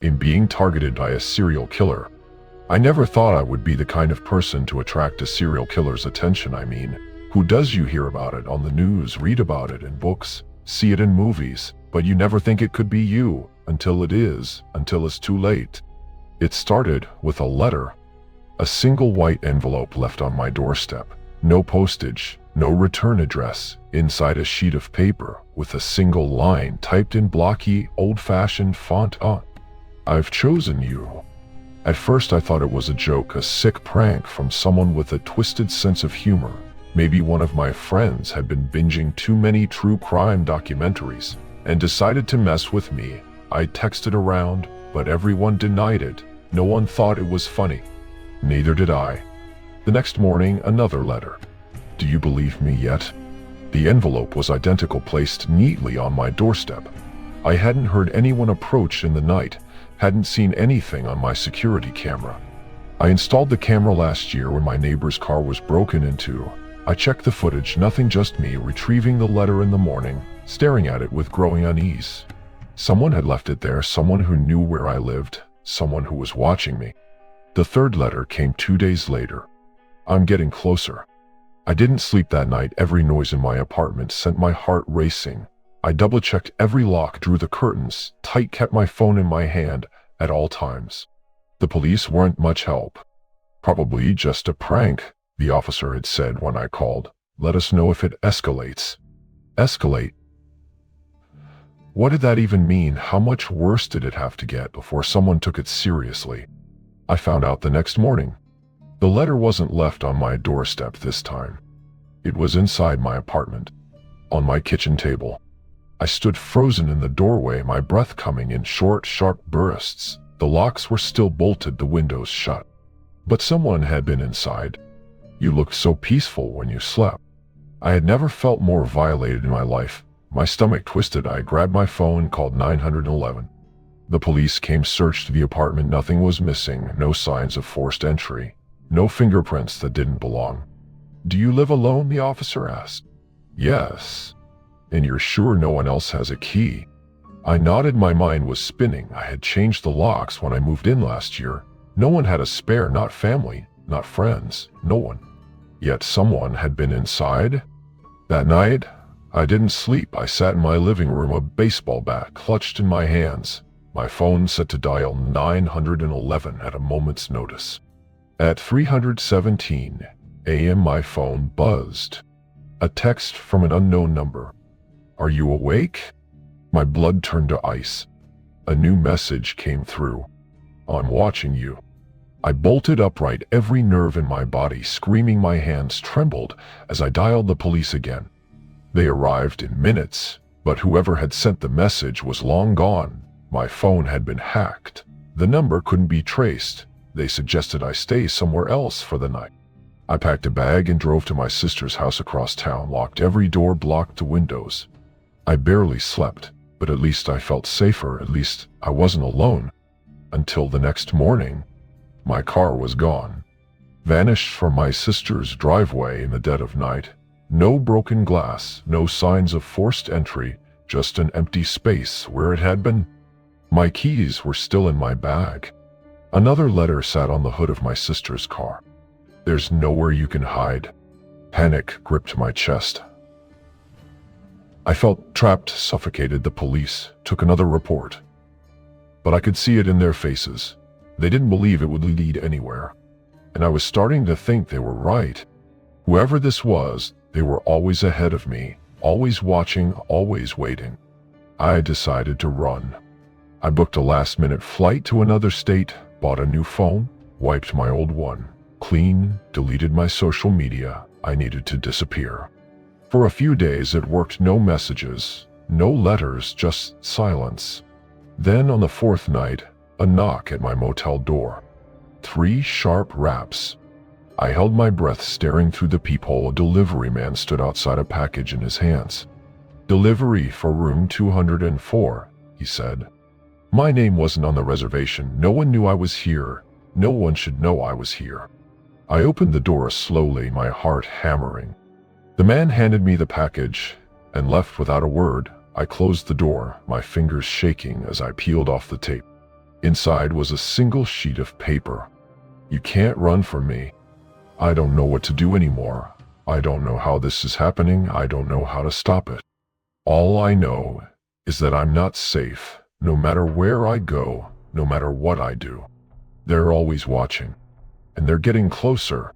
in being targeted by a serial killer. I never thought I would be the kind of person to attract a serial killer's attention. I mean, who does? You hear about it on the news, read about it in books, see it in movies, but you never think it could be you until it is, until it's too late. It started with a letter. A single white envelope left on my doorstep. No postage, no return address, inside a sheet of paper with a single line typed in blocky, old-fashioned font on. I've chosen you. At first I thought it was a joke, a sick prank from someone with a twisted sense of humor. Maybe one of my friends had been binging too many true crime documentaries and decided to mess with me. I texted around, but everyone denied it. No one thought it was funny. Neither did I. The next morning, another letter. Do you believe me yet? The envelope was identical, placed neatly on my doorstep. I hadn't heard anyone approach in the night, hadn't seen anything on my security camera. I installed the camera last year when my neighbor's car was broken into. I checked the footage, nothing, just me retrieving the letter in the morning, staring at it with growing unease. Someone had left it there, someone who knew where I lived, someone who was watching me. The third letter came 2 days later. I'm getting closer. I didn't sleep that night. Every noise in my apartment sent my heart racing. I double-checked every lock, drew the curtains tight, kept my phone in my hand at all times. The police weren't much help. Probably just a prank, the officer had said when I called. Let us know if it escalates. Escalate? What did that even mean? How much worse did it have to get before someone took it seriously? I found out the next morning. The letter wasn't left on my doorstep this time. It was inside my apartment, on my kitchen table. I stood frozen in the doorway, my breath coming in short, sharp bursts. The locks were still bolted, the windows shut. But someone had been inside. You looked so peaceful when you slept. I had never felt more violated in my life. My stomach twisted. I grabbed my phone, called 911. The police came, searched the apartment. Nothing was missing, no signs of forced entry, no fingerprints that didn't belong. Do you live alone? The officer asked. Yes. And you're sure no one else has a key? I nodded. My mind was spinning. I had changed the locks when I moved in last year. No one had a spare, not family, not friends, no one. Yet someone had been inside. That night, I didn't sleep. I sat in my living room, a baseball bat clutched in my hands, my phone set to dial 911 at a moment's notice. At 3:17 a.m. my phone buzzed. A text from an unknown number. Are you awake? My blood turned to ice. A new message came through. I'm watching you. I bolted upright, every nerve in my body screaming. My hands trembled as I dialed the police again. They arrived in minutes, but whoever had sent the message was long gone. My phone had been hacked. The number couldn't be traced. They suggested I stay somewhere else for the night. I packed a bag and drove to my sister's house across town, locked every door, blocked the windows. I barely slept, but at least I felt safer. At least I wasn't alone. Until the next morning, my car was gone. Vanished from my sister's driveway in the dead of night. No broken glass, no signs of forced entry, just an empty space where it had been. My keys were still in my bag. Another letter sat on the hood of my sister's car. There's nowhere you can hide. Panic gripped my chest. I felt trapped, suffocated. The police took another report. But I could see it in their faces. They didn't believe it would lead anywhere. And I was starting to think they were right. Whoever this was, they were always ahead of me, always watching, always waiting. I decided to run. I booked a last-minute flight to another state, bought a new phone, wiped my old one clean, deleted my social media. I needed to disappear. For a few days it worked. No messages, no letters, just silence. Then on the fourth night, a knock at my motel door. 3 sharp raps. I held my breath, staring through the peephole. A delivery man stood outside, a package in his hands. Delivery for room 204, he said. My name wasn't on the reservation. No one knew I was here. No one should know I was here. I opened the door slowly, my heart hammering. The man handed me the package and left without a word. I closed the door, my fingers shaking as I peeled off the tape. Inside was a single sheet of paper. "You can't run from me. I don't know what to do anymore. I don't know how this is happening. I don't know how to stop it. All I know is that I'm not safe, no matter where I go, no matter what I do. They're always watching, and they're getting closer,